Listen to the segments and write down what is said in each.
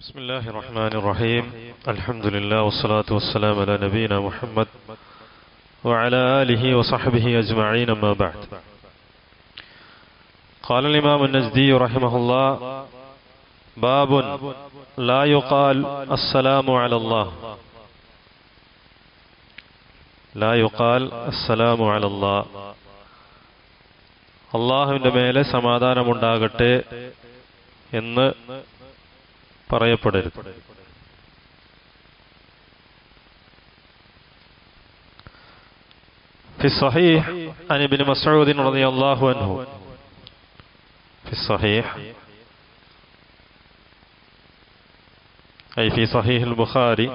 بسم الله الرحمن الرحيم. الحمد لله والصلاة والسلام على نبينا محمد وعلى آله وصحبه أجمعين، أما بعد. قال الإمام النجدي رحمه الله: باب لا يقال السلام على الله. لا يقال السلام على الله. അള്ളാഹുവിൻ്റെ മേലെ സമാധാനമുണ്ടാകട്ടെ എന്ന് പറയപ്പെടരുത്. في الصحيح عن ابن مسعود رضي الله عنه. في الصحيح أي في صحيح البخاري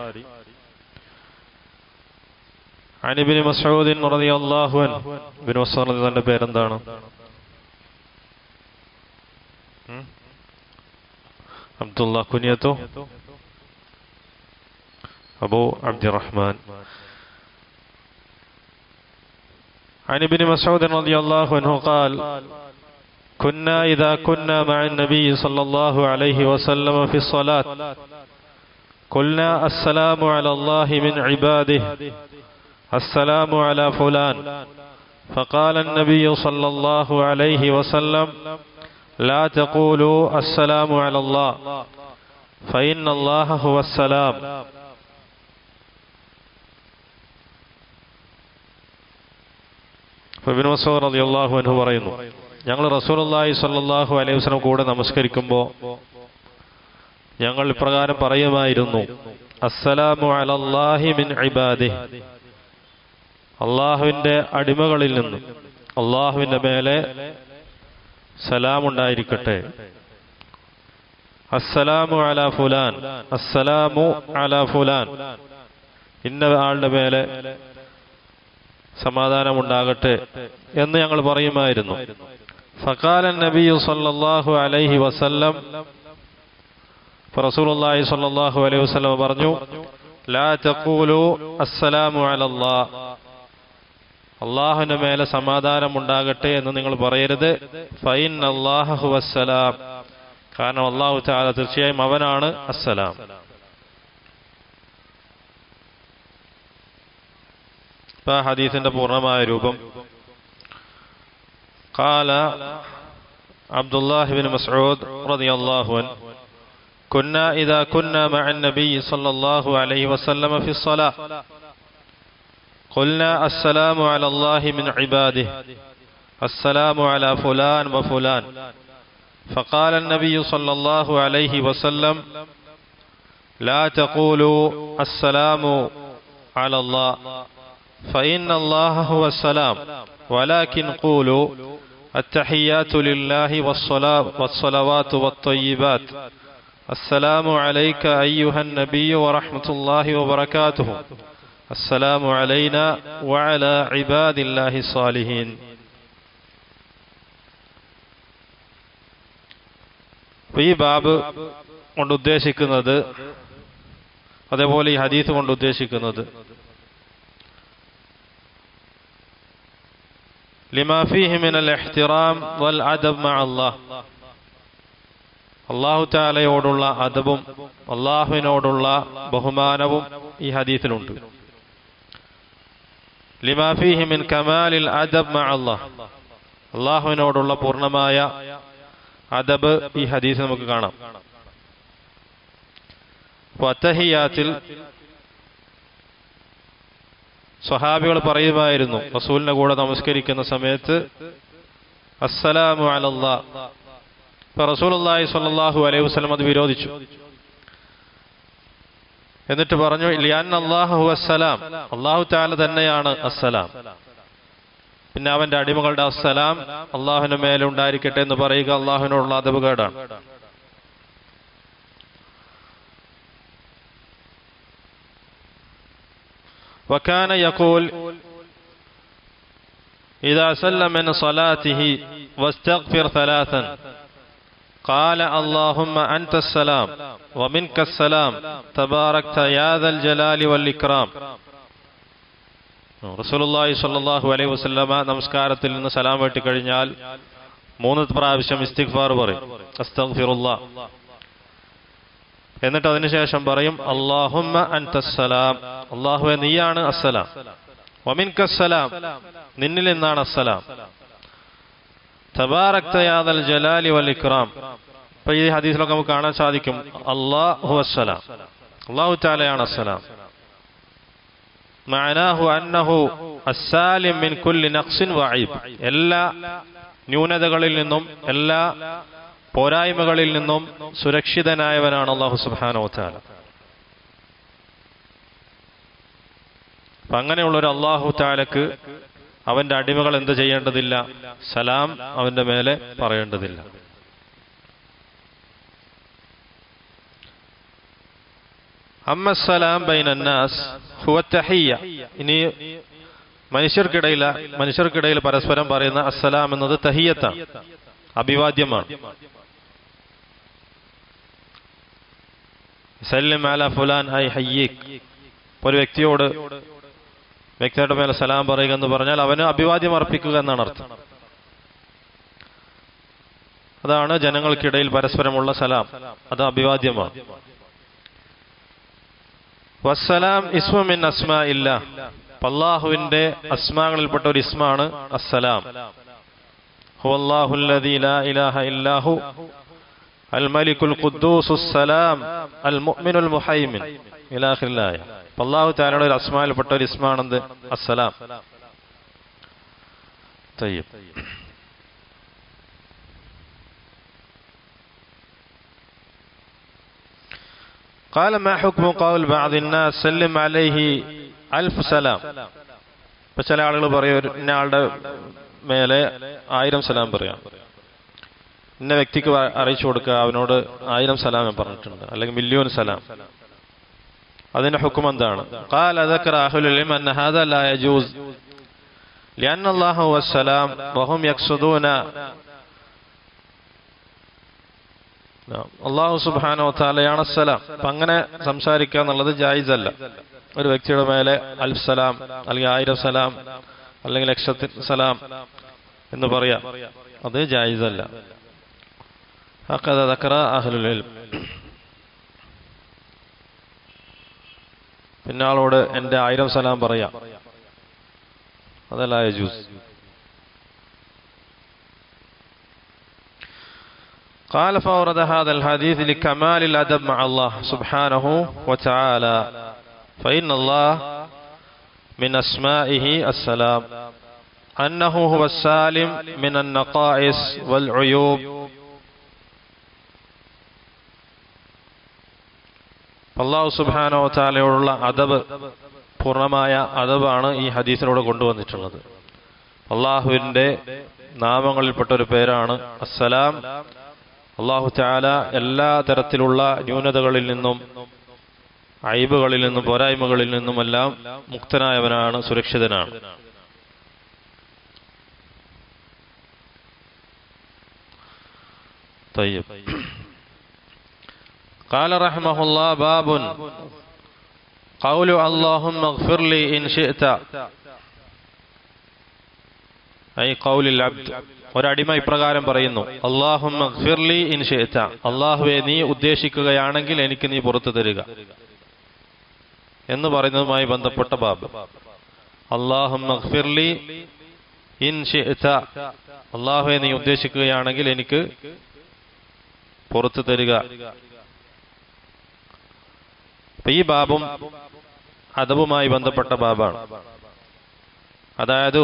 عن ابن مسعود رضي الله عنه. ابن مسعود رضي الله عنه പേരെന്താണ്? അബ്ദുള്ള. കുനിയത്തോ? അബൂ അബ്ദുറഹ്മാൻ. عن ابن مسعود رضي الله عنه قال: كنا إذا كنا مع النبي صلى الله عليه وسلم في الصلاة قلنا السلام على الله من عباده، السلام على فلان. فقال النبي صلى الله عليه وسلم: لا تقولوا السلام على الله فإن الله هو السلام. ഇബ്നു മസ്ഊദ് റളിയല്ലാഹു അൻഹു പറയുന്നു, ഞങ്ങൾ റസൂലുള്ളാഹി സ്വല്ലല്ലാഹു അലൈഹി വസല്ലം കൂടെ നമസ്കരിക്കുമ്പോൾ ഞങ്ങൾ ഇപ്രകാരം പറയുമായിരുന്നു: അസ്സലാമു അലല്ലാഹി മിൻ ഇബാദിഹി. അള്ളാഹുവിൻ്റെ അടിമകളിൽ നിന്ന് അള്ളാഹുവിൻ്റെ മേലെ സലാമുണ്ടായിരിക്കട്ടെ. അസ്സലാമു അലാ ഫുലാൻ, അസ്സലാമു അലാ ഫുലാൻ, ഇന്ന ആളുടെ മേലെ സമാധാനമുണ്ടാകട്ടെ എന്ന് ഞങ്ങൾ പറയുമായിരുന്നു. ഫഖാല നബിയു സല്ലല്ലാഹു അലൈഹി വസല്ലം, റസൂലുള്ളാഹി സ്വല്ലല്ലാഹു അലൈഹി വസല്ലം പറഞ്ഞു: ലാ തഖൂലു അസ്സലാമു അലല്ലാഹ്, അള്ളാഹുവിന്റെ മേലെ സമാധാനമുണ്ടാകട്ടെ എന്ന് നിങ്ങൾ പറയരുത്. ഫഇന്നല്ലാഹ ഹുവസ്സലാം, കാരണം അല്ലാഹു തആല തീർച്ചയായും അവനാണ് അസ്സലാം. ഹദീസിന്റെ പൂർണ്ണമായ രൂപം: ഖാല അബ്ദുല്ലാഹ് ഇബ്നു മസ്ഊദ് റളിയല്ലാഹു അൻഹു: കുന്നാ ഇദാ കുന്നാ മഅൻ നബിയ്യി സ്വല്ലല്ലാഹു അലൈഹി വസല്ലം ഫി الصلاة قلنا السلام على الله من عباده، السلام على فلان وفلان. فقال النبي صلى الله عليه وسلم: لا تقولوا السلام على الله فإن الله هو السلام، ولكن قولوا التحيات لله والصلوات والطيبات، السلام عليك أيها النبي ورحمة الله وبركاته، السلام علينا وعلى عباد الله الصالحين. ഈ ബാബ് കൊണ്ട് ഉദ്ദേശിക്കുന്നത്, അതേപോലെ ഈ ഹദീസ് കൊണ്ട് ഉദ്ദേശിക്കുന്നത്, ലിമാ ഫീഹി മിനൽ ഇഹ്തിറാം വൽ അദബ് മഅ അല്ലാഹ്, അല്ലാഹു തആലയോടുള്ള അദബും അല്ലാഹുവിനോടുള്ള ബഹുമാനവും ഈ ഹദീസിലുണ്ട്. ലിമാ ഫീഹി മിൻ കമാലിൽ അദബ് മഅ അല്ലാഹ്, അല്ലാഹുവിനോടുള്ള പൂർണ്ണമായ അദബ് ഈ ഹദീസ് നമുക്ക് കാണാം. അത്തഹിയാത്തിൽ സ്വഹാബികൾ പറയുമായിരുന്നു, റസൂലിന്റെ കൂടെ നമസ്കരിക്കുന്ന സമയത്ത്, അസ്സലാമു അലല്ലാഹ്. ഇപ്പൊ റസൂലുള്ളാഹി സ്വല്ലല്ലാഹു അലൈഹി വസല്ലം അത് വിരോധിച്ചു. എന്നിട്ട് പറഞ്ഞു: ലിഅന്നല്ലാഹു ഹുവസ്സലാം, അല്ലാഹു തആല തന്നെയാണ് അസ്സലാം. പിന്നെ അവന്റെ അടിമകളുടെ അസ്സലാം അള്ളാഹുവിന്റെ മേലെ ഉണ്ടായിരിക്കട്ടെ എന്ന് പറയുക അള്ളാഹുവിനോടുള്ള അദബുകേടാണ്. وكان يقول إذا سلم من صلاته واستغفر ثلاثا قال: اللهم أنت السلام ومنك السلام تباركت يا ذا الجلال والإكرام. റസൂലുള്ളാഹി സ്വല്ലല്ലാഹു അലൈഹി വസല്ലമ നമസ്കാരത്തിൽ നിന്ന് സലാം വീട്ടി കഴിഞ്ഞാൽ 3 പ്രാവശ്യം ഇസ്തിഗ്ഫാർ പറയും, അസ്തഗ്ഫിറുല്ലാഹ്. എന്നിട്ട് അതിനുശേഷം പറയും അല്ലാഹുമ്മ അൻതസ്സലാം, അല്ലാഹുവേ നീയാണ് അസ്സലാം, വമിൻകസ്സലാം, നിന്നിൽ നിന്നാണ് അസ്സലാം, തബാറക്ത യാ ദൽ ജലാലി വൽ ഇക്റാം. അപ്പൊ ഈ ഹദീസിലൊക്കെ നമുക്ക് കാണാൻ സാധിക്കും അല്ലാഹു അസ്സലാം, അല്ലാഹു തആലയാണ് അസ്സലാം. മഅനാഹു അന്നഹു അസ്സാലിം മിൻ കുല്ലി നഖ്സിൻ വഅയ്ബ്, എല്ലാ ന്യൂനതകളിൽ നിന്നും എല്ലാ പോരായ്മകളിൽ നിന്നും സുരക്ഷിതനായവനാണ് അല്ലാഹു സുബ്ഹാനഹു വ തആല. അപ്പൊ അങ്ങനെയുള്ളൊരു അല്ലാഹു തആലക്ക് അവന്റെ അടിമകൾ എന്ത് ചെയ്യേണ്ടതില്ല? സലാം അവന്റെ മേലെ പറയേണ്ടതില്ല. അമ്മസ്സലാം ബൈനന്നാസ് ഹുവ തഹിയ്യ. ഇനി മനുഷ്യർക്കിടയിൽ പരസ്പരം പറയുന്ന അസ്സലാം എന്നത് തഹിയ്യത്താണ്, അഭിവാദ്യമാണ്. സല്ലിം അലാ ഫുലാൻ ഐ ഹയ്യിക്, ഒരു വ്യക്തിയുടെ മേലെ സലാം പറയുക എന്ന് പറഞ്ഞാൽ അവന് അഭിവാദ്യം അർപ്പിക്കുക എന്നാണ് അർത്ഥം. അതാണ് ജനങ്ങൾക്കിടയിൽ പരസ്പരമുള്ള സലാം, അത് അഭിവാദ്യമാണ്. വസ്സലാം ഇസ്മു മിൻ അസ്മാഇല്ലാ, അല്ലാഹുവിന്റെ അസ്മാകളിൽപ്പെട്ട ഒരു ഇസ്മാണ് അസ്സലാം. ഹുവല്ലാഹുൽ ലദീ ലാ ഇലാഹ ഇല്ലാഹു അൽ മലിക്കുൽ ഖുദ്ദൂസുസ് സലാം അൽ മുഅ്മിനുൽ മുഹൈമിൻ ഇലാ ആഖിറിൽ ആയ. അല്ലാഹു തആലയുടെ ഒരു അസ്മായിൽപ്പെട്ട ഒരു ഇസ്മാണ് എന്ത്? അസ്സലാം. തയ്യിബ്. قال ما حكم قول بعض الناس سلم عليه ألف سلام. ഇപ്പൊ ചില ആളുകൾ പറയും ഇന്ന ആളുടെ മേലെ 1000 സലാം പറയാം, ഇന്ന വ്യക്തിക്ക് അറിയിച്ചു കൊടുക്കുക, അവനോട് 1000 സലാം പറഞ്ഞിട്ടുണ്ട്, അല്ലെങ്കിൽ മില്യൺ സലാം. അതിന്റെ ഹുക്ം എന്താണ്? قال ذكر أهل العلم أن هذا لا يجوز لأن الله هو السلام وهم يقصدون അല്ലാഹു സുബ്ഹാനഹു വ തആലയാണ് അസ്സലാം. അപ്പൊ അങ്ങനെ സംസാരിക്കുക എന്നുള്ളത് ജായിസ് അല്ല. ഒരു വ്യക്തിയുടെ മേലെ അൽഫ് സലാം അല്ലെങ്കിൽ 1000 സലാം അല്ലെങ്കിൽ 1,00,000 സലാം എന്ന് പറയാം, അത് ജായിസ് അല്ല. ഹഖദ ദക്കറ അഹ്ലുൽ ഇൽം. പിന്നെ ആളോട് എന്റെ 1000 സലാം പറയാം, അതല്ല യജൂസ്. قال فورد هذا الحديث لكمال الأدب مع الله سبحانه وتعالى فإن الله من أسمائه السلام أنه هو السالم من النقائص والعيوب. അല്ലാഹു സുബ്ഹാനഹു വ തആലയോടുള്ള അദബ്, പൂർണ്ണമായ അദബാണ് ഈ ഹദീസിലൂടെ കൊണ്ടുവന്നിട്ടുള്ളത്. അള്ളാഹുവിന്റെ നാമങ്ങളിൽപ്പെട്ട ഒരു പേരാണ് അസ്സലാം. അല്ലാഹു തആല എല്ലാ തരത്തിലുള്ള ന്യൂനതകളിൽ നിന്നും അയ്ബുകളിൽ നിന്നും പോരായ്മകളിൽ നിന്നുമെല്ലാം മുക്തനായവനാണ്, സുരക്ഷിതനാണ്. طيب قال رحمه الله باب قول اللهم اغفر لي إن شئت أي قول العبد. ഒരടിമ ഇപ്രകാരം പറയുന്നു, അല്ലാഹുമ്മ ഗ്ഫിർലി ഇൻ ശിഅത, അല്ലാഹുവേ നീ ഉദ്ദേശിക്കുകയാണെങ്കിൽ എനിക്ക് നീ പുറത്തു തരിക എന്ന് പറയുന്നതുമായി ബന്ധപ്പെട്ട ബാബ്. അല്ലാഹുമ്മ ഗ്ഫിർലി ഇൻ ശിഅത, അല്ലാഹുവേ നീ ഉദ്ദേശിക്കുകയാണെങ്കിൽ എനിക്ക് പുറത്തു തരിക. ഈ ബാബും അദബുമായി ബന്ധപ്പെട്ട ബാബാണ്. അതായത്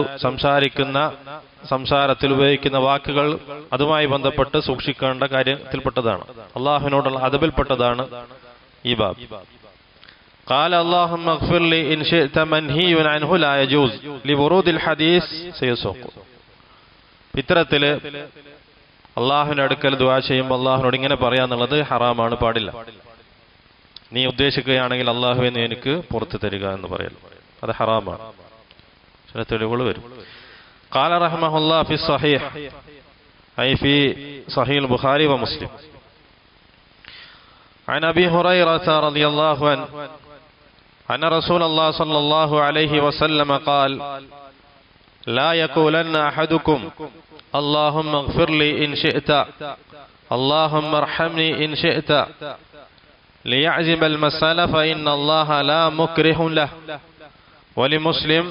സംസാരത്തിൽ ഉപയോഗിക്കുന്ന വാക്കുകൾ അതുമായി ബന്ധപ്പെട്ട് സൂക്ഷിക്കേണ്ട കാര്യത്തിൽപ്പെട്ടതാണ്, അള്ളാഹുവിനോടുള്ള അദബിൽപ്പെട്ടതാണ് ഈ ബാബ്. قال اللهم اغفر لي إن شئت منهي عنه لا يجوز لورود الحديث سيسوق. ഇത്തരത്തില് അള്ളാഹുവിന്റെ അടുക്കൽ ദുആ ചെയ്യുമ്പോൾ അള്ളാഹുവിനോട് ഇങ്ങനെ പറയാന്നുള്ളത് ഹറാമാണ്, പാടില്ല. നീ ഉദ്ദേശിക്കുകയാണെങ്കിൽ അള്ളാഹുവേ നീ എനിക്ക് പുറത്തു തരിക എന്ന് പറയൽ, അത് ഹറാമാണ്. ചില തെളിവുകൾ വരും. قال رحمه الله في الصحيح أي في صحيح البخاري ومسلم عن أبي هريرة رضي الله عنه أن رسول الله صلى الله عليه وسلم قال لا يقولن أحدكم اللهم اغفر لي إن شئت اللهم ارحمني إن شئت ليعزم المسألة فإن الله لا مكره له ولمسلم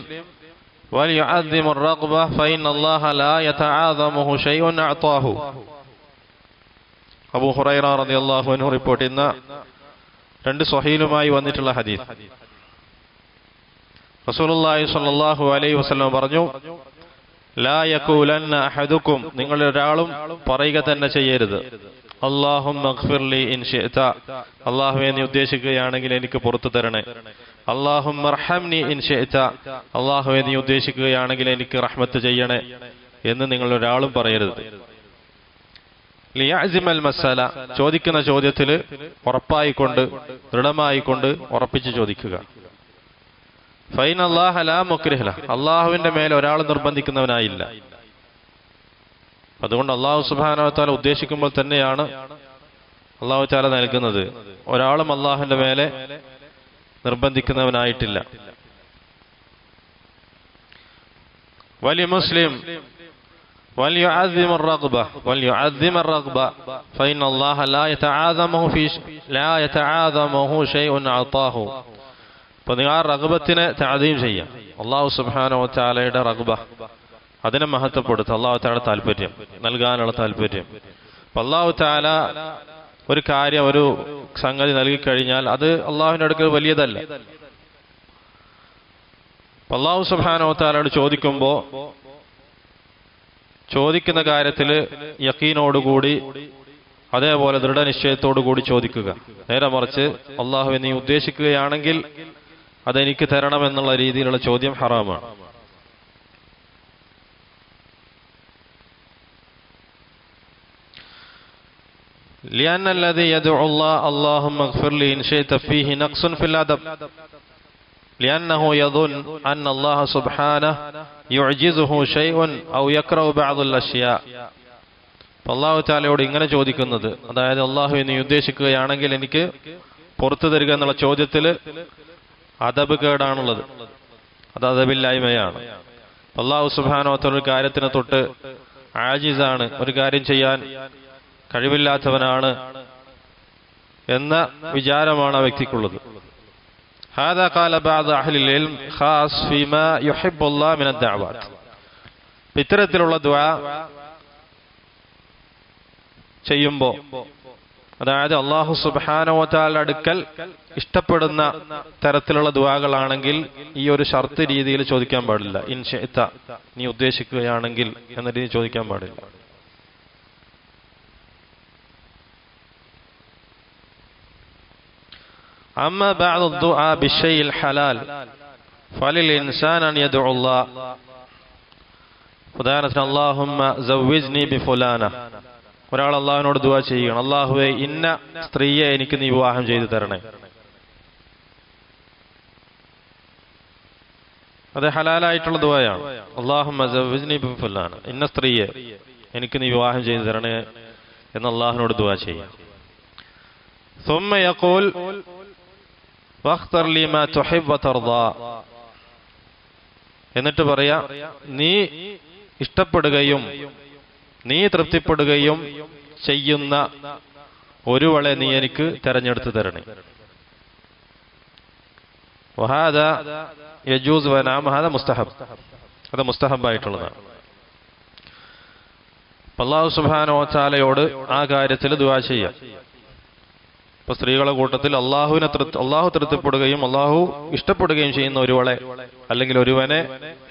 وليعظم الرغبة فإن الله لا يتعاظمه شيء أعطاه. അബൂ ഹുറൈറ റളിയല്ലാഹു അൻഹു റിപ്പോർട്ട് ചെയ്യുന്ന രണ്ട് സ്വഹീലുമായി വന്നിട്ടുള്ള ഹദീസ്. റസൂലുള്ളാഹി സ്വല്ലല്ലാഹു അലൈഹി വസല്ലം പറഞ്ഞു, ലാ യഖൂലന്ന അഹദുക്കും, നിങ്ങളിൽ ഒരാളും പറയുക തന്നെ ചെയ്യരുത്, അല്ലാഹുമ്മ ഗ്ഫിർലി ഇൻ ശിഅത, അല്ലാഹുവേ നീ ഉദ്ദേശിക്കുകയാണെങ്കിൽ എനിക്ക് പുറത്തു തരണേ, അല്ലാഹുമ്മ അർഹംനി ഇൻ ശിഅത, അല്ലാഹുവേ നീ ഉദ്ദേശിക്കുകയാണെങ്കിൽ എനിക്ക് റഹ്മത്ത് ചെയ്യണേ എന്ന് നിങ്ങൾ ഒരാളും പറയരുത്. ലിയഅ്സിമൽ മസ്അല, ചോദിക്കുന്ന ചോദ്യത്തിൽ ഉറപ്പായിക്കൊണ്ട് ദൃഢമായിക്കൊണ്ട് ഉറപ്പിച്ച് ചോദിക്കുക. ഫൈന അല്ലാഹ ലാ മുക്രിഹ ലഹ്, അല്ലാഹുവിന്റെ മേലെ ഒരാൾ നിർബന്ധിക്കുന്നവനായില്ല. അതുകൊണ്ട് അല്ലാഹു സുബ്ഹാനഹു വ തആല ഉദ്ദേശിക്കുമ്പോൾ തന്നെയാണ് അല്ലാഹു തആല നൽകുന്നത്. ഒരാളും അല്ലാഹുവിന്റെ മേലെ നിർബന്ധിക്കുന്നവനായിട്ടില്ല. വലി മുസ്ലിം وليعظم الرغبة فإن الله لا يتعاظمه شيء أعطاه. അപ്പോൾ നിങ്ങൾ ആ റഗ്ബത്തിനെ തഅദീം ചെയ്യാം. അല്ലാഹു സുബ്ഹാനഹു വ തആലയുടെ റഗ്ബ, അതിനെ മഹത്വപ്പെടുത്തുക, അല്ലാഹു തആലയുടെ താല്പര്യം, നൽകാനുള്ള താല്പര്യം. അപ്പോൾ അല്ലാഹു തആല ഒരു കാര്യം, ഒരു സംഗതി നൽകിക്കഴിഞ്ഞാൽ അത് അല്ലാഹുവിന്റെ അടുക്കൽ വലിയതല്ല. അപ്പോൾ അല്ലാഹു സുബ്ഹാനഹു വ തആലയോട് ചോദിക്കുമ്പോൾ ചോദിക്കുന്ന കാര്യത്തിൽ യഖീനോടുകൂടി അതേപോലെ ദൃഢനിശ്ചയത്തോടു കൂടി ചോദിക്കുക. നേരെ മറിച്ച് അല്ലാഹുവേ നീ ഉദ്ദേശിക്കുകയാണെങ്കിൽ അതെനിക്ക് തരണമെന്നുള്ള രീതിയിലുള്ള ചോദ്യം ഹറാമാണ്. لأن الذي يدعو الله اللهم اغفر لي إن شئت فيه نقص في الأدب لأنه يظن أن الله سبحانه يعجزه شيء أو يكره بعض الأشياء. അല്ലാഹു തആലയോട് ഇങ്ങനെ ചോദിക്കുന്നത്, അതായത് അല്ലാഹുവേ നീ ഉദ്ദേശിക്കുകയാണെങ്കിൽ എനിക്ക് പുറത്തു തരിക എന്നുള്ള ചോദ്യത്തിൽ അദബ് കേടാണുള്ളത്, അത് അദബില്ലായ്മയാണ്. അല്ലാഹു സുബ്ഹാനഹു വ തആല ഒരു കാര്യത്തിനെ തൊട്ട് ആജിസാണ്, ഒരു കാര്യം ചെയ്യാൻ കഴിവില്ലാത്തവനാണ് എന്ന വിചാരമാണ് ആ വ്യക്തിക്കുള്ളത്. هذا قال بعض أهل العلم خاص فيما يحب الله من الدعوات. ഇത്തരത്തിലുള്ള ദുആ ചെയ്യുമ്പോൾ, അതായത് അല്ലാഹു സുബ്ഹാനഹു വ തആല അടുക്കൽ ഇഷ്ടപ്പെടുന്ന തരത്തിലുള്ള ദുആകളാണെങ്കിൽ ഈ ഒരു ഷർത്ത് രീതിയിൽ ചോദിക്കാൻ പാടില്ല. ഇൻ ശിഅത, നീ ഉദ്ദേശിക്കുകയാണെങ്കിൽ എന്ന രീതിയിൽ ചോദിക്കാൻ പാടില്ല. أما بعض الدعاء بالشيء الحلال فللإنسان أن يدعو الله. ഉദാഹരണത്തിന് اللهم زوجني بفلانة, ഒരാൾ അള്ളാഹുവിനോട് ദുആ ചെയ്യണം, അല്ലാഹുവേ ഇന്ന സ്ത്രീയെ എനിക്ക് നീ വിവാഹം ചെയ്തു തരണേ. അത് ഹലാലായിട്ടുള്ള ദുആയാണ്. اللهم زوجني بفلانة, ഇന്ന സ്ത്രീയെ എനിക്ക് നീ വിവാഹം ചെയ്തു തരണേ എന്ന് അള്ളാഹുവിനോട് ദുആ ചെയ്യാം. ثم يقول واختر لي ما تحب وترضى, എന്നിട്ട് പറയാ നീ ഇഷ്ടപ്പെടുകയും നീ തൃപ്തിപ്പെടുകയും ചെയ്യുന്ന ഒരുവളെ നീ എനിക്ക് തെരഞ്ഞെടുത്തു തരണേ. വഹാദാ യജൂസ് വനാമ ഹാദാ മുസ്തഹബ്, അത് മുസ്തഹബായിട്ടുള്ളതാണ്. അല്ലാഹു സുബ്ഹാനഹു വ തആലയോട് ആ കാര്യത്തിൽ ദുആ ചെയ്യാം. ഇപ്പൊ സ്ത്രീകളുടെ കൂട്ടത്തിൽ അള്ളാഹു തൃപ്തിപ്പെടുകയും അള്ളാഹു ഇഷ്ടപ്പെടുകയും ചെയ്യുന്ന ഒരുവളെ അല്ലെങ്കിൽ ഒരുവനെ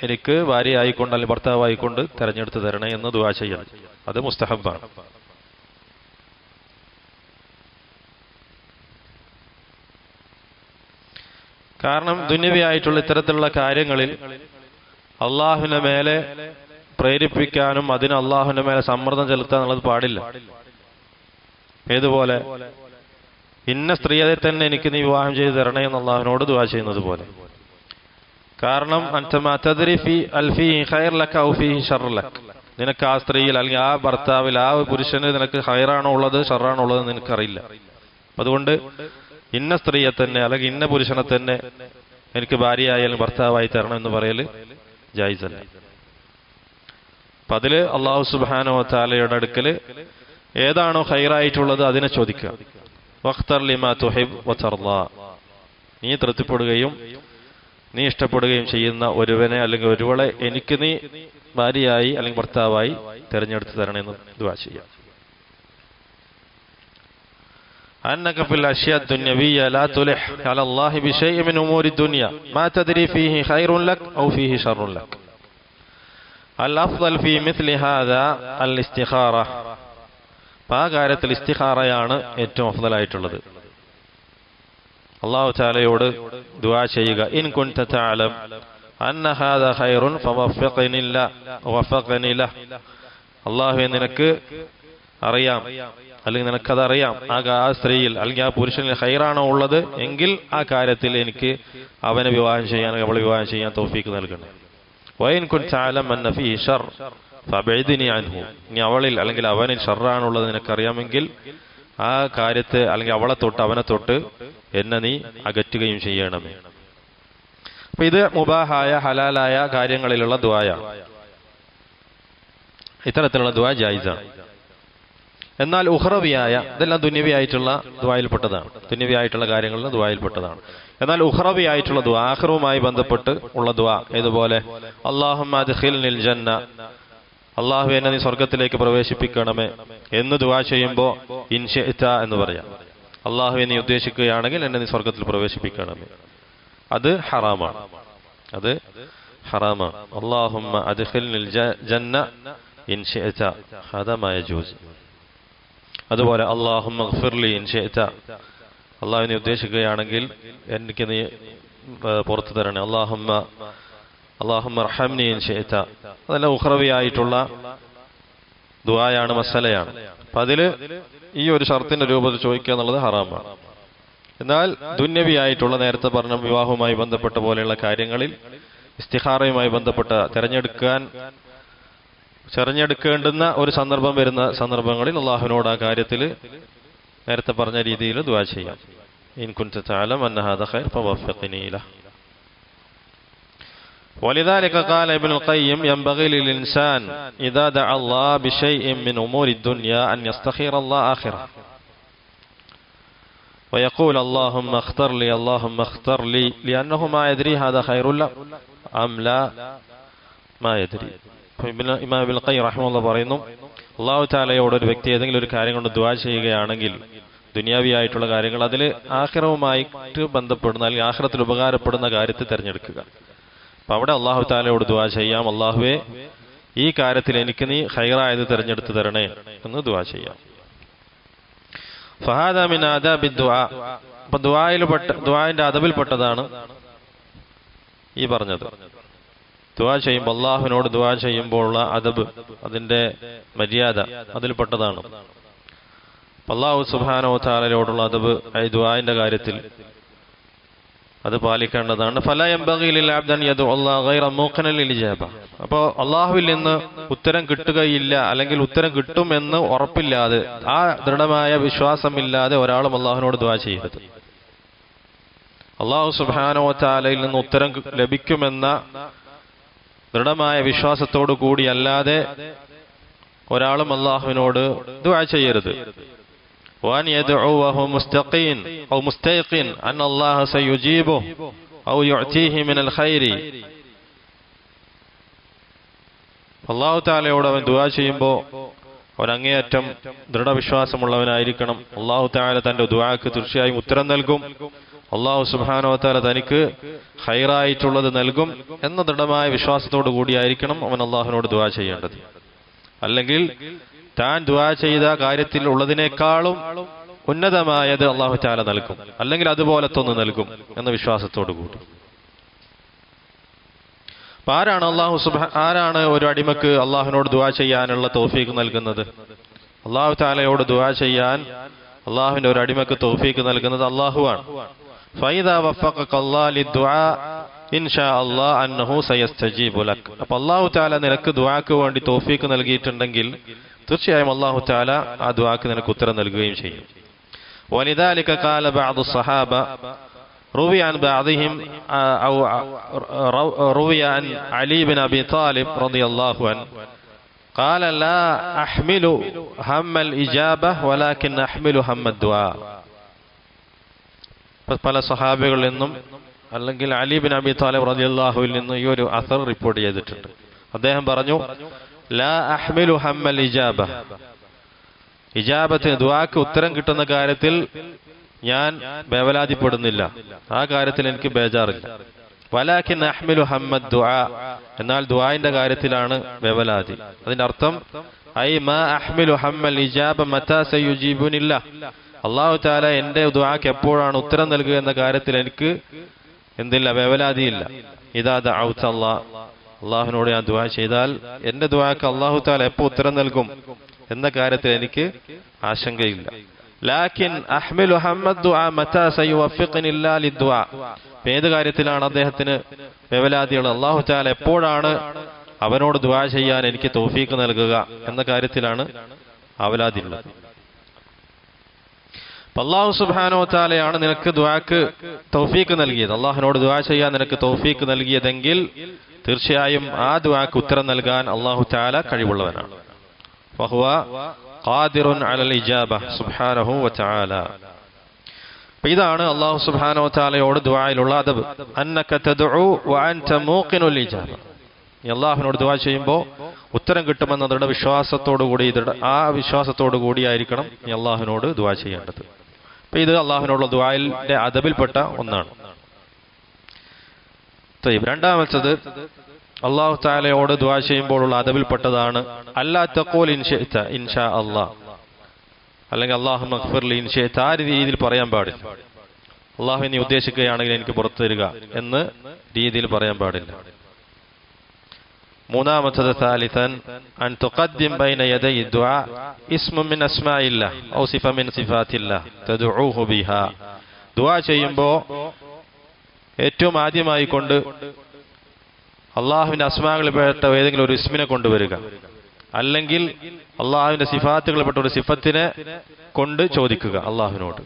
എനിക്ക് ഭാര്യയായിക്കൊണ്ട് അല്ലെങ്കിൽ ഭർത്താവായിക്കൊണ്ട് തെരഞ്ഞെടുത്ത് തരണേ എന്ന് ദുആ ചെയ്യണം. അത് മുസ്തഹബാണ്. കാരണം ദുനിയവിയായിട്ടുള്ള ഇത്തരത്തിലുള്ള കാര്യങ്ങളിൽ അള്ളാഹുവിന്റെ മേലെ പ്രേരിപ്പിക്കാനും അതിന് അള്ളാഹുവിന്റെ മേലെ സമ്മർദ്ദം ചെലുത്താൻ എന്നുള്ളത് പാടില്ല. ഏതുപോലെ ഇന്ന സ്ത്രീയെ തന്നെ എനിക്ക് നീ വിവാഹം ചെയ്തു തരണേ എന്ന് അള്ളാഹുവിനോട് ദുആ ചെയ്യുന്നത് പോലെ. കാരണം നിനക്ക് ആ സ്ത്രീയിൽ അല്ലെങ്കിൽ ആ ഭർത്താവിൽ ആ പുരുഷന് നിനക്ക് ഹൈറാണോ ഉള്ളത് ഷറാണോ ഉള്ളത് നിനക്കറിയില്ല. അതുകൊണ്ട് ഇന്ന സ്ത്രീയെ തന്നെ അല്ലെങ്കിൽ ഇന്ന പുരുഷനെ തന്നെ എനിക്ക് ഭാര്യയായാലും ഭർത്താവായി തരണം എന്ന് പറയൽ ജായിസല്ല. അപ്പൊ അതില് അല്ലാഹു സുബ്ഹാനഹു വ തആലയുടെ അടുക്കൽ ഏതാണോ ഹൈറായിട്ടുള്ളത് അതിനെ ചോദിക്കുക. വഖ്തർ ലിമാ തുഹിബ് വതർളാ. നീ തൃപ്തിപ്പെടുകയും നീ ഇഷ്ടപ്പെടുകയും ചെയ്യുന്ന ഒരുവനെ അല്ലെങ്കിൽ ഒരുവളെ എനിക്ക് നീ ഭാര്യയായി അല്ലെങ്കിൽ ഭർത്താവായി തിരഞ്ഞെടുത്ത് തരണമെന്ന് ദുആ ചെയ്യാം. أنك في الأشياء الدنيوية لا تلح على الله بشيء من أمور الدنيا ما تدري فيه خير لك أو فيه شر لك. الأفضل في مثل هذا الاستخارة. ആ കാര്യത്തിൽ ഇസ്തിഖാറയാണ് ഏറ്റവും അഫ്ളലായിട്ടുള്ളത്. അല്ലാഹു തആലയോട് ദുആ ചെയ്യുക. ഇൻ കുൻത തഅലം അന്ന ഹാദാ ഖൈറുൻ ഫവഫിഖ്നി ലഹ്. അല്ലാഹുവേ, നിനക്ക് അറിയാം അല്ലെങ്കിൽ നിനക്കതറിയാം ആ സ്ത്രീയിൽ അല്ലെങ്കിൽ ആ പുരുഷനിൽ ഖൈറാണോ ഉള്ളത് എങ്കിൽ ആ കാര്യത്തിൽ എനിക്ക് അവനെ വിവാഹം ചെയ്യാൻ അവളെ വിവാഹം ചെയ്യാൻ തൗഫീക്ക് നൽകണം. വഇൻ കുൻത തഅലം അന്ന ഫീഹി ശർ ഫബഇദ്നി അൻഹു. ഇനി അവളിൽ അല്ലെങ്കിൽ അവനിൽ ഷർറാണുള്ളത് നിനക്കറിയാമെങ്കിൽ ആ കാര്യത്തെ അല്ലെങ്കിൽ അവളെ തൊട്ട് അവനെ തൊട്ട് എന്നെ നീ അകറ്റുകയും ചെയ്യണമേ. അപ്പൊ ഇത് മുബാഹായ ഹലാലായ കാര്യങ്ങളിലുള്ള ദുആയാണ്. ഇത്തരത്തിലുള്ള ദുആ ജായിസാണ്. എന്നാൽ ഉഖ്റവിയായ, ഇതെല്ലാം ദുന്യവിയായിട്ടുള്ള ദുആയിൽപ്പെട്ടതാണ്, ദുന്യവിയായിട്ടുള്ള കാര്യങ്ങളിൽ ദുആയിൽപ്പെട്ടതാണ്. എന്നാൽ ഉഖ്റവിയായിട്ടുള്ള ദുആ, ആഖിറവുമായി ബന്ധപ്പെട്ട് ഉള്ള ദുആ, ഇതുപോലെ അല്ലാഹുമ്മ അദ്ഖിൽനിൽ ജന്ന, അല്ലാഹു എന്നെ നീ സ്വർഗ്ഗത്തിലേക്ക് പ്രവേശിപ്പിക്കണമേ എന്ന് ദുആ ചെയ്യുമ്പോൾ ഇൻ ശിഅ്ത എന്ന് പറയാം. അല്ലാഹു നീ ഉദ്ദേശിക്കുകയാണെങ്കിൽ എന്നെ നീ സ്വർഗ്ഗത്തിൽ പ്രവേശിപ്പിക്കണമേ. അത് ഹറാമാണ്, അത് ഹറാമാണ്. അല്ലാഹുമ്മ അദ്ഖിൽനിൽ ജന്ന ഇൻ ശിഅ്ത ഹദാ മാ യജൂസ്. അതുപോലെ അല്ലാഹുമ്മഗ്ഫിർലി ഇൻ ശിഅ്ത, അല്ലാഹു നീ ഉദ്ദേശിക്കുകയാണെങ്കിൽ എനിക്ക് നീ പുറത്തു തരണേ. അല്ലാഹുമ്മ അർഹംനി ഇൻ ശിഅ്ത. അതെല്ലാം ഉഖ്റവിയായിട്ടുള്ള ദുആയാണ്, മസലയാണ്. അപ്പൊ അതില് ഈ ഒരു ഷർത്തിന്റെ രൂപത്തിൽ ചോദിക്കുക എന്നുള്ളത് ഹറാമാണ്. എന്നാൽ ദുന്യവിയായിട്ടുള്ള, നേരത്തെ പറഞ്ഞ വിവാഹവുമായി ബന്ധപ്പെട്ട പോലെയുള്ള കാര്യങ്ങളിൽ, ഇസ്തിഖാറയുമായി ബന്ധപ്പെട്ട തെരഞ്ഞെടുക്കേണ്ടുന്ന ഒരു സന്ദർഭം വരുന്ന സന്ദർഭങ്ങളിൽ അള്ളാഹുവിനോട് ആ കാര്യത്തിൽ നേരത്തെ പറഞ്ഞ രീതിയിൽ ദുആ ചെയ്യാം. ഇൻ കുൻത തഅലം അന്ന ഹാദാ ഖൈർ ഫവഫിഖ്നി ലഹ്. ولذلك قال ابن القيم ينبغي للإنسان إذا دعا الله بشيء من أمور الدنيا أن يستخير الله آخرة ويقول اللهم اختر لي لأنه ما يدري هذا خير له أم لا ما يدري. ഇമാം ഇബ്നുൽ ഖയ്യിം റഹിമഹുല്ലാഹ് പറയുന്നു, അല്ലാഹു തആലയോട് ഒരു വ്യക്തി ഏതെങ്കിലും ഒരു കാര്യം കൊണ്ട് ദുആ ചെയ്യുകയാണെങ്കിൽ, ദുനിയാവിയായിട്ടുള്ള കാര്യങ്ങൾ, അതിൽ ആഖിറവുമായിട്ട് ബന്ധപ്പെടുന്ന അല്ലെങ്കിൽ ആഖിറത്തിൽ ഉപകാരപ്പെടുന്ന കാര്യത്തെ തിരഞ്ഞെടുക്കുക. അപ്പൊ അവിടെ അല്ലാഹു തആലയോട് ദുആ ചെയ്യാം, അല്ലാഹുവേ ഈ കാര്യത്തിൽ എനിക്ക് നീ ഖൈറായത് തിരഞ്ഞെടുത്ത് തരണേ എന്ന് ദുആ ചെയ്യാം. ഫഹാദാ മിൻ ആദാബി ദുആ. അപ്പൊ ദുആന്റെ അദബിൽപ്പെട്ടതാണ് ഈ പറഞ്ഞത്. ദുആ ചെയ്യുമ്പോൾ, അല്ലാഹുവിനോട് ദുആ ചെയ്യുമ്പോഴുള്ള അദബ്, അതിന്റെ മര്യാദ അതിൽപ്പെട്ടതാണ്. അല്ലാഹു സുബ്ഹാനഹു വ തആലയോടുള്ള അദബ് ഈ ദുആന്റെ കാര്യത്തിൽ അത് പാലിക്കേണ്ടതാണ്. ഫലാ യംബഗി ലിൽ അബ്ദി അൻ യദഉ അല്ലാഹ ഗൈറ മൂഖിനൻ ലിൽ ഇജാബ. അപ്പോൾ അല്ലാഹുവിൽ നിന്ന് ഉത്തരം കിട്ടുകയില്ല അല്ലെങ്കിൽ ഉത്തരം കിട്ടും എന്ന് ഉറപ്പില്ലാതെ, ആ ദൃഢമായ വിശ്വാസമില്ലാതെ ഒരാളും അല്ലാഹുവിനോട് ദുആ ചെയ്യരുത്. അല്ലാഹു സുബ്ഹാനഹു വ തആലയിൽ നിന്ന് ഉത്തരം ലഭിക്കുമെന്ന ദൃഢമായ വിശ്വാസത്തോടു കൂടി അല്ലാതെ ഒരാളും അല്ലാഹുവിനോട് ദുആ ചെയ്യരുത്. وأن يدعو وهو مستيقن أن الله سيجيبه أو يعطيه من الخير. അല്ലാഹു തആലയോട് അവൻ ദുആ ചെയ്യുമ്പോൾ അവൻ അങ്ങേയറ്റം ദൃഢവിശ്വാസമുള്ളവനായിരിക്കണം. അല്ലാഹു തആല തന്റെ ദുആക്ക് തീർച്ചയായും ഉത്തരം നൽകും, അല്ലാഹു സുബ്ഹാനഹു വ തആല തനിക്ക് ഖൈറായിട്ടുള്ളത് നൽകും എന്ന ദൃഢമായ വിശ്വാസത്തോടു കൂടിയായിരിക്കണം അവൻ അല്ലാഹുവിനോട് ദുആ ചെയ്യേണ്ടത്. അല്ലെങ്കിൽ താൻ ദുആ ചെയ്ത കാര്യത്തിൽ ഉള്ളതിനേക്കാളും ഉന്നതമായത് അല്ലാഹു തആല നൽകും, അല്ലെങ്കിൽ അതുപോലത്തൊന്ന് നൽകും എന്ന വിശ്വാസത്തോടു കൂടി. ആരാണ് ഒരു അടിമക്ക് അല്ലാഹുവിനോട് ദുആ ചെയ്യാനുള്ള തൗഫീഖ് നൽകുന്നത്? അല്ലാഹു തആലയോട് ദുആ ചെയ്യാൻ അല്ലാഹുവിന്റെ ഒരു അടിമക്ക് തൗഫീഖ് നൽകുന്നത് അല്ലാഹുവാണ്. ഫൈദാ വഫഖക അല്ലാഹു ലിദ്ദുആ ഇൻഷാ അല്ലാഹ് അന്നഹു സയസ്തജീബു ലക്. അപ്പോൾ അല്ലാഹു തആല നിനക്ക് ദുആക്ക് വേണ്ടി തൗഫീഖ് നൽകിയിട്ടുണ്ടെങ്കിൽ തീർച്ചയായും അല്ലാഹു തആല ആ ദുആക്ക് നിനക്ക് ഉത്തരം നൽകുകയും ചെയ്യും. വലിദാലിക ഖാല ബഅദു സ്വഹാബ روي عن بعضهم أو روي عن علي بن أبي طالب رضي الله عنه قال لا أحمل هم الإجابة ولكن أحمل هم الدعاء. പല സഹാബികളിൽ നിന്നും അല്ലെങ്കിൽ അലി ബിൻ അബി താലിബ് റളിയല്ലാഹുവിൽ നിന്നും ഈ ഒരു അസർ റിപ്പോർട്ട് ചെയ്തിട്ടുണ്ട്. അദ്ദേഹം പറഞ്ഞു, ലാ അഹ്മിലു ഹമ്മൽ ഇജാബ, ഇജാബത്തിന് ദുആക്ക് ഉത്തരം കിട്ടുന്ന കാര്യത്തിൽ ഞാൻ വേവലാതിപ്പെടുന്നില്ല, ആ കാര്യത്തിൽ എനിക്ക് ബേജാറില്ല. വലാകിൻ അഹ്മിലു ഹമ്മദ് ദുആ, എന്നാൽ ദുആന്റെ കാര്യത്തിലാണ് വേവലാതി. അതിന്റെ അർത്ഥം ഐ മാ അഹ്മിലു ഹമ്മൽ ഇജാബ മതാ സയുജീബുനില്ല, അല്ലാഹു തആല എന്റെ ദുആക്ക് എപ്പോഴാണ് ഉത്തരം നൽകുക എന്ന കാര്യത്തിൽ എനിക്ക് എന്തില്ല, വേവലാതിയില്ല. ഇദാ ദഅൗത അല്ലാഹ്, അല്ലാഹുവിനോട് ഞാൻ ദുആ ചെയ്താൽ എന്റെ ദുആക്ക് അല്ലാഹു തആല എപ്പോൾ ഉത്തരം നൽകും എന്ന കാര്യത്തിൽ എനിക്ക് ആശങ്കയില്ല. ലാകിൻ അഹ്മിലു ഹമ്മദ് ദുആ മതാ സയുവഫിഖ്നില്ലാ ലിദ്ദുആ, ഏത് കാര്യത്തിലാണ് അദ്ദേഹത്തിന് വേവലാതിയുള്ളത്, അല്ലാഹു തആല എപ്പോഴാണ് അവനോട് ദുആ ചെയ്യാൻ എനിക്ക് തൗഫീഖ് നൽകുക എന്ന കാര്യത്തിലാണ് അവലാതിയുള്ളത്. അല്ലാഹു സുബ്ഹാനഹു വ തആലയാണ് നിനക്ക് ദുആക്ക് തൗഫീഖ് നൽകിയത്, അല്ലാഹുവിനോട് ദുആ ചെയ്യാൻ നിനക്ക് തൗഫീഖ് നൽകിയതെങ്കിൽ തീർച്ചയായും ആ ദുആക്ക് ഉത്തരം നൽകാൻ അല്ലാഹു തആല കഴിവുള്ളവനാണ്. ഫഹുവ ഖാദിറുൻ അലൽ ഇജാബ സുബ്ഹാനഹു വ തആല. ഇതാണ് അല്ലാഹു സുബ്ഹാനഹു വ തആലയോട് ദുആയിലുള്ള അദബ്. അന്നക തദ്ഉ വ അൻത മൂഖിനുൽ ഇജാബ, നീ അല്ലാഹുവിനോട് ദുആ ചെയ്യുമ്പോൾ ഉത്തരം കിട്ടുമെന്നതിന്റെ വിശ്വാസത്തോടു കൂടി, ആ വിശ്വാസത്തോടു കൂടിയായിരിക്കണം നീ അല്ലാഹുവിനോട് ദുആ ചെയ്യേണ്ടത്. അപ്പൊ ഇത് അല്ലാഹുവിനോടുള്ള ദുആയിന്റെ അദബിൽപ്പെട്ട ഒന്നാണ്. രണ്ടാമത്തത് അല്ലാഹു തആലയോട് ദുആ ചെയ്യുമ്പോഴുള്ള അദബിൽപ്പെട്ടതാണ് അല്ലാ തഖൂൽ ഇൻ ശിഅത ഇൻഷാ അല്ലാഹ്, അല്ലെങ്കിൽ അല്ലാഹുമ്മ ഗ്ഫിർലി ഇൻ ശിഅത, ആ രീതിയിൽ പറയാൻ പാടില്ല. അല്ലാഹു നീ ഉദ്ദേശിക്കുകയാണെങ്കിൽ എനിക്ക് പുറത്തു തരിക എന്ന രീതിയിൽ പറയാൻ പാടില്ല. മൂന്നാമത്തത് സാലിസൻ അൻ തുഖദ്ദിം ബൈന യദൈ ദുആ ഇസ്മുൻ മിൻ അസ്മാഇല്ലാഹ് ഔ സിഫ മിൻ സിഫാത്തില്ലാഹ് തദ്ഉഹു ബിഹാ, ദുആ ചെയ്യുമ്പോൾ ഏറ്റവും ആദ്യമായി കൊണ്ട് അള്ളാഹുവിന്റെ അസ്മാകളിൽപ്പെട്ട ഏതെങ്കിലും ഒരു ഇസ്മിനെ കൊണ്ടുവരിക, അല്ലെങ്കിൽ അള്ളാഹുവിന്റെ സിഫാത്തുകളിൽപ്പെട്ട ഒരു സിഫത്തിനെ കൊണ്ട് ചോദിക്കുക അള്ളാഹുവിനോട്.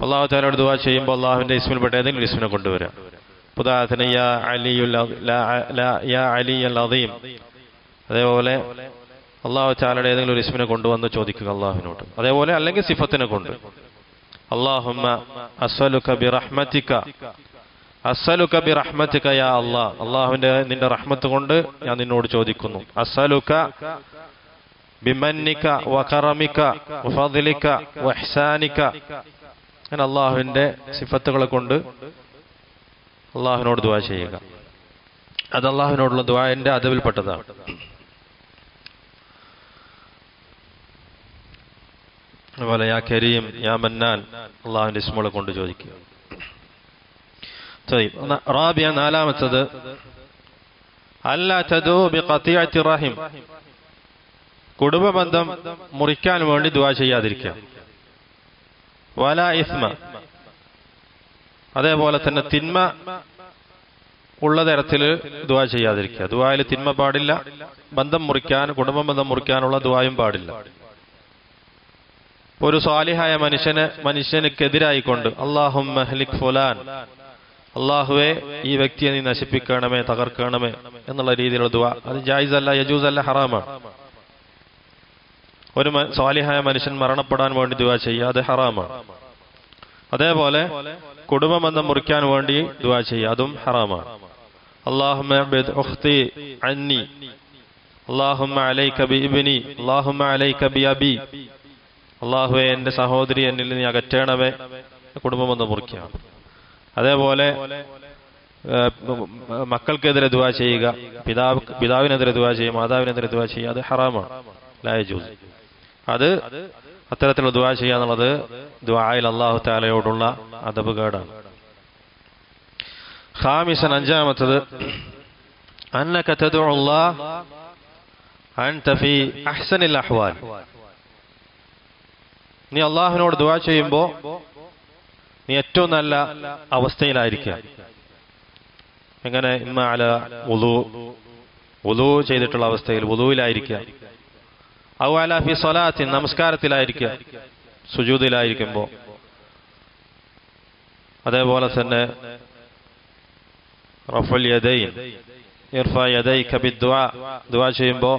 അള്ളാഹു തആലയോട് ദുആ ചെയ്യുമ്പോൾ അള്ളാഹുവിന്റെ ഇസ്മിൽപ്പെട്ട ഏതെങ്കിലും ഇസ്മിനെ കൊണ്ടുവരിക. ഉദാഹരണത്തിന് യാ അലിയുൽ അദീം, അതേപോലെ അള്ളാഹു തആലയുടെ ഏതെങ്കിലും ഒരു ഇസ്മിനെ കൊണ്ടുവന്ന് ചോദിക്കുക അള്ളാഹുവിനോട്. അതേപോലെ അല്ലെങ്കിൽ സിഫത്തിനെ കൊണ്ട് അല്ലാഹുമ്മ അസ്അലുക ബിറഹ്മതിക, അസ്അലുക ബിറഹ്മതിക യാ അല്ലാഹ്, അല്ലാഹുവിന്റെ നിന്റെ റഹ്മത്ത് കൊണ്ട് ഞാൻ നിന്നോട് ചോദിക്കുന്നു. അസ്അലുക ബിമന്നിക വകറമിക വഫദ്ലിക വഇഹ്സാനിക, അങ്ങനെ അല്ലാഹുവിന്റെ സിഫത്തുകളെ കൊണ്ട് അല്ലാഹുവിനോട് ദുആ ചെയ്യുക. അത് അല്ലാഹുവിനോടുള്ള ദുആന്റെ അദബിൽപ്പെട്ടതാണ്. അതുപോലെ യാ കരീം യാ മന്നാൻ, അള്ളാഹുവിന്റെ ഇസ്മുകളെ കൊണ്ട് ചോദിക്കുക. റാബിയ, നാലാമത്തത് അല്ലാ തദൂ ബിഖതിഅത്തി റഹിം, കുടുംബബന്ധം മുറിക്കാൻ വേണ്ടി ദുആ ചെയ്യാതിരിക്കുക. വലാ ഇസ്മ, അതേപോലെ തന്നെ തിന്മ ഉള്ള തരത്തിൽ ദുആ ചെയ്യാതിരിക്കുക. ദുആയിൽ തിന്മ പാടില്ല, ബന്ധം മുറിക്കാൻ, കുടുംബ ബന്ധം മുറിക്കാനുള്ള ദുആയും പാടില്ല. ഒരു സാലിഹായ മനുഷ്യനെതിരായിക്കൊണ്ട് അല്ലാഹുമ്മ ഹ്ലിക് ഫുലാൻ, അല്ലാഹുവേ ഈ വ്യക്തിയെ നീ നശിപ്പിക്കണമേ, തകർക്കണമേ എന്നുള്ള രീതിയിലുള്ള ദുആ, അത് ജായിസ് അല്ല, യജൂസ് അല്ല, ഹറാമാണ്. ഒരു സാലിഹായ മനുഷ്യൻ മരണപ്പെടാൻ വേണ്ടി ദുആ ചെയ്യുക, അത് ഹറാമാണ്. അതേപോലെ കുടുംബബന്ധം മുറിക്കാൻ വേണ്ടി ദുആ ചെയ്യുക, അതും ഹറാമാണ്. അല്ലാഹുമ്മ അബ്ഇദ് ഉഖ്തി അന്നി, അല്ലാഹുമ്മ അലൈക ബിഇബ്നി, അല്ലാഹുമ്മ അലൈക ബിഅബി, അല്ലാഹുവേ എന്റെ സഹോദരി എന്നിൽ നീ അകറ്റണമേ, കുടുംബബന്ധം മുറിക്കുക. അതേപോലെ മക്കൾക്കെതിരെ ദുആ ചെയ്യുക, പിതാവിനെതിരെ ദുആ ചെയ്യുക, മാതാവിനെതിരെ ദുആ ചെയ്യുക, അത് ഹറാമാണ്, ലാ യജൂസ്. അത് അത്തരത്തിലുള്ള ദുആ ചെയ്യുക എന്നുള്ളത് ദുആയിൽ അല്ലാഹു തആലയോടുള്ള അദബുകേടാണ്. ഖാമിസൻ, അഞ്ചാമത്തത് അന്നക തദ്ഉ അല്ലാഹ് അൻത ഫീ അഹ്സനിൽ അഹ്വാൽ, നീ അള്ളാഹുവിനോട് ദുആ ചെയ്യുമ്പോൾ നീ ഏറ്റവും നല്ല അവസ്ഥയിലായിരിക്കുക. എങ്ങനെ? ഇമ്മ അല വുളൂ ചെയ്തിട്ടുള്ള അവസ്ഥയിൽ, വുളൂയിലായിരിക്കുക. ഔ അല ഫി സ്വലാത്തിൻ, നമസ്കാരത്തിലായിരിക്കുക, സുജൂദിലായിരിക്കുമ്പോൾ. അതേപോലെ തന്നെ റഫഉൽ യദൈൻ, ഇർഫാ യദൈക ബിദ്ദുആ, ദുആ ചെയ്യുമ്പോൾ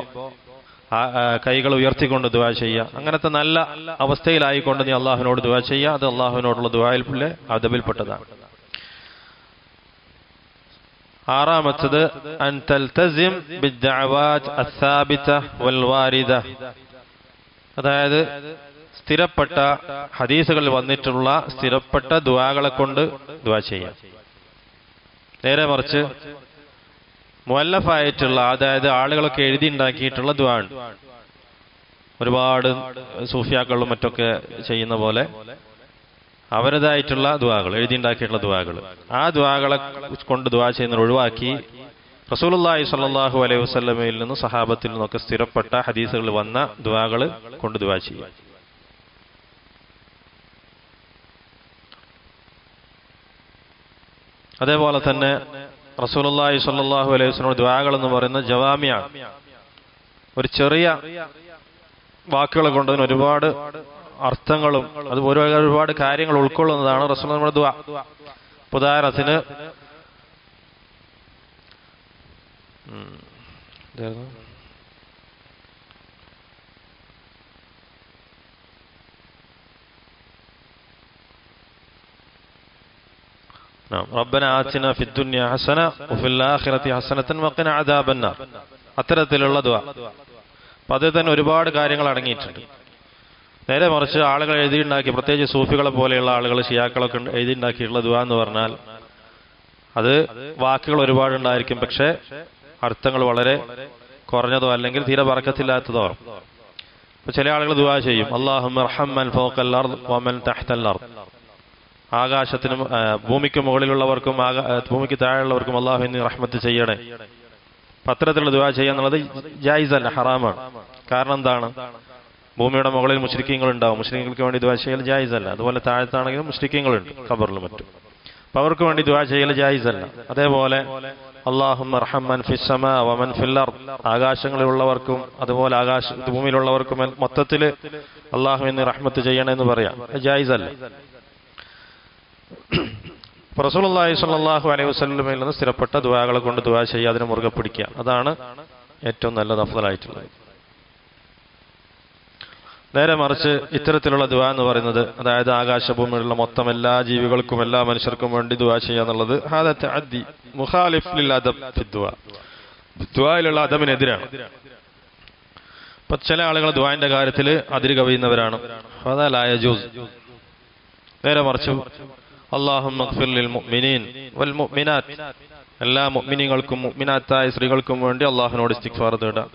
കൈകൾ ഉയർത്തിക്കൊണ്ട് ദുആ ചെയ്യുക. അങ്ങനത്തെ നല്ല അവസ്ഥയിലായിക്കൊണ്ട് നീ അള്ളാഹുവിനോട് ദുആ ചെയ്യുക. അത് അള്ളാഹുവിനോടുള്ള ദുആയിലെ അദബിൽപ്പെട്ടതാണ്. ആറാമത്തത് അൻ തൽതസിം ബിദ്ദഅവാത് അസ്സാബിത വൽ വാരിദ, അതായത് സ്ഥിരപ്പെട്ട ഹദീസുകളിൽ വന്നിട്ടുള്ള സ്ഥിരപ്പെട്ട ദുആകളെ കൊണ്ട് ദുആ ചെയ്യാം. നേരെ മറിച്ച് മുഅല്ലഫായിട്ടുള്ള, അതായത് ആളുകളൊക്കെ എഴുതി ഉണ്ടാക്കിയിട്ടുള്ള ദുആ ഉണ്ട്. ഒരുപാട് സൂഫിയാക്കളും മറ്റൊക്കെ ചെയ്യുന്ന പോലെ അവരുടേതായിട്ടുള്ള ദുആകൾ, എഴുതി ഉണ്ടാക്കിയിട്ടുള്ള ദുആകൾ, ആ ദുആകളെ കൊണ്ട് ദുആ ചെയ്യുന്നത് ഒഴിവാക്കി റസൂലുള്ളാഹി സ്വല്ലല്ലാഹു അലൈഹി വസല്ലമയിൽ നിന്നും സഹാബത്തിൽ നിന്നൊക്കെ സ്ഥിരപ്പെട്ട ഹദീസുകളിൽ വന്ന ദുആകൾ കൊണ്ട് ദുആ ചെയ്യുക. അതേപോലെ തന്നെ റസൂലുള്ളാഹി സ്വല്ലല്ലാഹു അലൈഹി വസല്ലം ദുആകൾ എന്ന് പറയുന്നത് ജവാമിയാണ്. ഒരു ചെറിയ വാക്കുകളെ കൊണ്ട് അതിന് ഒരുപാട് അർത്ഥങ്ങളും അത് ഒരുപാട് കാര്യങ്ങൾ ഉൾക്കൊള്ളുന്നതാണ് റസൂലുള്ളാഹിയുടെ ദുആ. ഉദാഹരണത്തിന് റബ്ബന ആതിന ഫിദ്ദുനിയ ഹസന വഫിൽ ആഖിറതി ഹസനതൻ വഖിന അദാബന്നാർ, അത്തരത്തിലുള്ള ദുആ. അപ്പോൾ അതിൽ തന്നെ ഒരുപാട് കാര്യങ്ങൾ അടങ്ങിയിട്ടുണ്ട്. നേരെ മറിച്ച് ആളുകൾ എഴുതിയുണ്ടാക്കി, പ്രത്യേകിച്ച് സൂഫികളെ പോലെയുള്ള ആളുകൾ, ഷിയാക്കളൊക്കെ എഴുതിയുണ്ടാക്കിയിട്ടുള്ള ദുആ എന്ന് പറഞ്ഞാൽ അത് വാക്കുകൾ ഒരുപാടുണ്ടായിരിക്കും, പക്ഷേ അർത്ഥങ്ങൾ വളരെ കുറഞ്ഞതോ അല്ലെങ്കിൽ തീരെ ബറക്കത്തില്ലാത്തതോ. അപ്പോൾ ചില ആളുകൾ ദുആ ചെയ്യും, അല്ലാഹുമ്മ അർഹം മൻ ഫൗഖൽ അർദ് വമൻ തഹ്തൽ അർദ്, ആകാശത്തിനും ഭൂമിക്ക് മുകളിലുള്ളവർക്കും ഭൂമിക്ക് താഴെയുള്ളവർക്കും അല്ലാഹു നീ റഹ്മത്ത് ചെയ്യണേ. അത്തരത്തിലുള്ള ദുആ ചെയ്യാന്നുള്ളത് ജായിസല്ല, ഹറാമാണ്. കാരണം എന്താണ്? ഭൂമിയുടെ മുകളിൽ മുശ്രിക്കീങ്ങൾ ഉണ്ടാവും, മുശ്രിക്കീങ്ങൾക്ക് വേണ്ടി ദുആ ചെയ്യൽ ജായിസല്ല. അതുപോലെ താഴത്താണെങ്കിലും മുശ്രിക്കീങ്ങളുണ്ട്, ഖബറിലും മറ്റും. അപ്പം അവർക്ക് വേണ്ടി ദുആ ചെയ്യൽ ജായിസല്ല. അതേപോലെ അല്ലാഹുമ്മ അർഹം മൻ ഫിസ് സമാ വമൻ ഫിൽ അർദ്, ആകാശങ്ങളിലുള്ളവർക്കും അതുപോലെ ഭൂമിയിലുള്ളവർക്കും മൊത്തത്തിൽ അല്ലാഹു നീ റഹ്മത്ത് ചെയ്യണേ എന്ന് പറയാം, ജായിസല്ല. റസൂലുള്ളാഹി സ്വല്ലല്ലാഹു അലൈഹി വസല്ലമയിൽ നിന്ന് സ്ഥിരപ്പെട്ട ദുആകളെ കൊണ്ട് ദുആ ചെയ്യുക, അതിനെ മുറുകെ പിടിക്കുക, അതാണ് ഏറ്റവും നല്ലത്, അഫ്ളലായിട്ടുള്ളത്. നേരെ മറിച്ച് ഇത്തരത്തിലുള്ള ദുആ എന്ന് പറയുന്നത്, അതായത് ആകാശഭൂമിയിലുള്ള മൊത്തം എല്ലാ ജീവികൾക്കും എല്ലാ മനുഷ്യർക്കും വേണ്ടി ദുആ ചെയ്യുക എന്നുള്ളത് ഹാദ തഅദ്ദി മുഖാലിഫ് ലിൽ അദബ് ഫി ദുആ, ദുആയിലുള്ള അദബിനെതിരാണ്. അപ്പോൾ ചില ആളുകൾ ദുആന്റെ കാര്യത്തിൽ അതിര് കവിയുന്നവരാണ്, ഹാദാ ലാ യജൂസ്. നേരെ മറിച്ച് അല്ലാഹുമ്മ ഗ്ഫിർ ലിൽ മുഅ്മിനീൻ വൽ മുഅ്മിനാത്ത്, എല്ലാ മുഅ്മിനീങ്ങൾക്കും മുഅ്മിനാത്തായ സ്ത്രീകൾക്കും വേണ്ടി അല്ലാഹുവിനോട് ഇസ്തിഗ്ഫാർ തേടുക,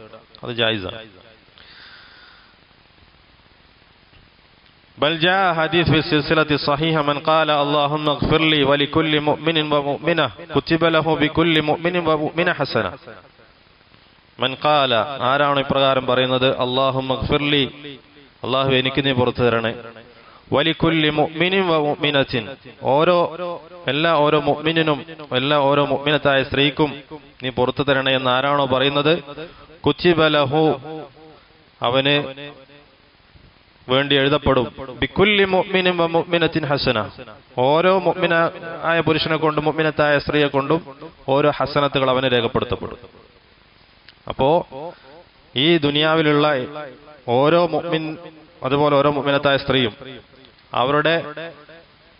അത് ജായിസാണ്. بل جاء حديث في السلسلة الصحيحة من قال اللهم اغفر لي ولكل مؤمن ومؤمنة كتب له بكل مؤمن ومؤمنة حسنة. من قال, ആരാണ് ഇപ്രകാരം പറയുന്നത്? اللهم اغفر لي, അല്ലാഹു എനിക്ക് നീ പുറത്തു തരണേ, വലിക്കുല്ലി മുഅ്മിനിൻ വ മുഅ്മിനത്തിൻ, ഓരോ മുഅ്മിനിനും ഓരോ മുഅ്മിനത്തായ സ്ത്രീക്കും നീ പുറത്തു തരണേ എന്ന് ആരാണോ പറയുന്നത്, കുതിബ ലഹു, അവന് വേണ്ടി എഴുതപ്പെടും, ബിക്കുല്ലി മുഅ്മിനിൻ വ മുഅ്മിനത്തിൻ ഹസന, ഓരോ മുഅ്മിനായ പുരുഷനെ കൊണ്ടും മുഅ്മിനത്തായ സ്ത്രീയെ കൊണ്ടും ഓരോ ഹസനത്തുകൾ അവന് രേഖപ്പെടുത്തപ്പെടും. അപ്പോ ഈ ദുനിയാവിലുള്ള ഓരോ മുഅ്മിൻ അതുപോലെ ഓരോ മുഅ്മിനത്തായ സ്ത്രീയും അവരുടെ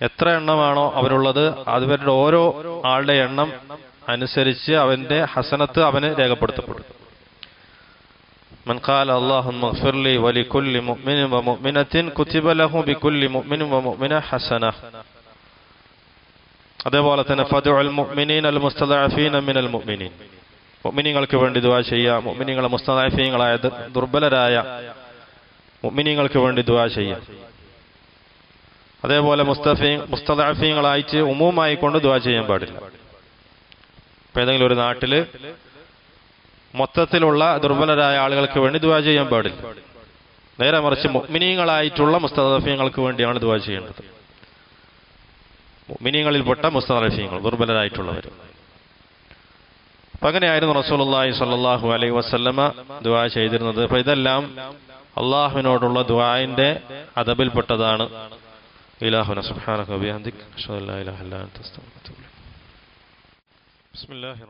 എത്ര എണ്ണമാണോ അവരുള്ളത്, അവരുടെ ഓരോ ആളുടെ എണ്ണം അനുസരിച്ച് അവന്റെ ഹസനത്ത് അവന് രേഖപ്പെടുത്തപ്പെടും. من قال اللهم اغفر لي ولكل مؤمن ومؤمنة كتب له بكل مؤمن ومؤمنة حسنة. അതേപോലെ തന്നെ ഫദുഉൽ മുഅ്മിനീന അൽ മുസ്തദഅഫീന മിനൽ മുഅ്മിനീൻ, മുഅ്മിനീങ്ങൾക്ക് വേണ്ടി ദുആ ചെയ്യുക, മുഅ്മിനീങ്ങളെ മുസ്തദഅഫീങ്ങളായ ദുർബലരായ മുഅ്മിനീങ്ങൾക്ക് വേണ്ടി ദുആ ചെയ്യുക. അതേപോലെ മുസ്തദഅഫീങ്ങളായിട്ട് ഉമൂമായി കൊണ്ട് ദുആ ചെയ്യാൻ പാടില്ല. ഇപ്പം ഏതെങ്കിലും ഒരു നാട്ടിൽ മൊത്തത്തിലുള്ള ദുർബലരായ ആളുകൾക്ക് വേണ്ടി ദുആ ചെയ്യാൻ പാടില്ല. നേരെ മറിച്ച് മുഅ്മിനീങ്ങളായിട്ടുള്ള മുസ്തദഅഫീങ്ങൾക്ക് വേണ്ടിയാണ് ദുആ ചെയ്യേണ്ടത്. മുഅ്മിനീങ്ങളിൽപ്പെട്ട മുസ്തദഅഫീങ്ങൾ, ദുർബലരായിട്ടുള്ളവർ. അപ്പം അങ്ങനെയായിരുന്നു റസൂലുള്ളാഹി സ്വല്ലല്ലാഹു അലൈഹി വസല്ലമ ദുആ ചെയ്തിരുന്നത്. അപ്പം ഇതെല്ലാം അള്ളാഹുവിനോടുള്ള ദുആഇന്റെ അദബിൽപ്പെട്ടതാണ്. ഇലാഹുന സുബ്ഹാനക വബിഹംദിക അഷ്ഹദു അല്ലാ ഇലാഹ ഇല്ലാ അൻത അസ്തഗ്ഫിറുക വ അത്തൂബു ഇലൈക്. ബിസ്മില്ലാഹിർ